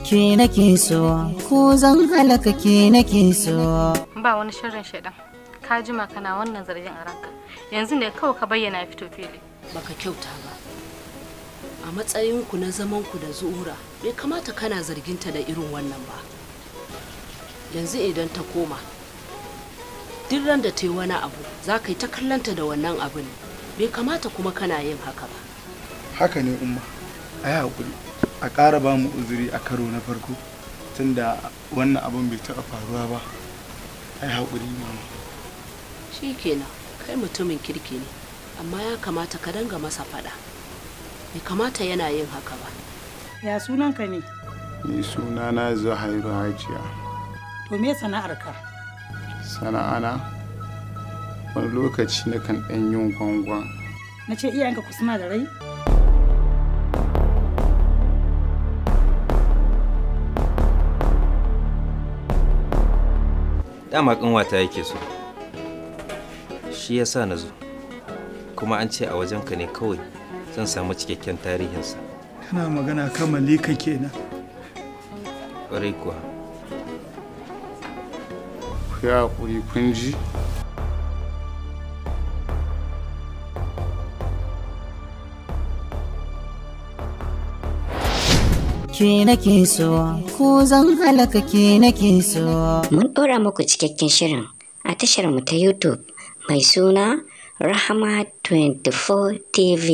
ke nake so, ko zan halaka ke nake so. Ba wani shirin shaidan, ka jima kana wannan zargin a ranka, yanzu ne kawai ka bayyana fito fili. Baka kyauta ba, a matsayinku na zamanku da Zuhura bai kamata kana zarginta da irin wannan ba. Yanzu idan ta koma duk ran da ta yi wani abu za ka yi ta kallanta da wannan abu ne, bai kamata kuma kana yin haka ba. Haka ne umma, a yi haƙuri a ƙara ba mu uzuri a karo na farko tunda wannan abin bai taɓa faruwa ba. A yi haƙuri mama. Shi kenan, kai mutumin kirki ne, amma ya kamata ka danga masa faɗa, bai kamata yana yin haka ba. Ya sunanka ne? Ni sunana Zuhairu Hajiya. To me sana'arka? Sana'ana wani lokaci na kan ɗan yin gwangwan. Na ce iyayenka ku suna da rai? Dama ƙanwata yake so, shi ya sa na zo, kuma an ce a wajenka ne kawai zan samu cikakken tarihinsa. Kana magana kan Malika kenan. Ƙwarai kuwa. Ku yi haƙuri kun ji? Ke nake so, ko zan halaka ke nake so. Mun ɗora muku cikakken shirin a tashar mu ta YouTube mai suna Rahama 24 TV.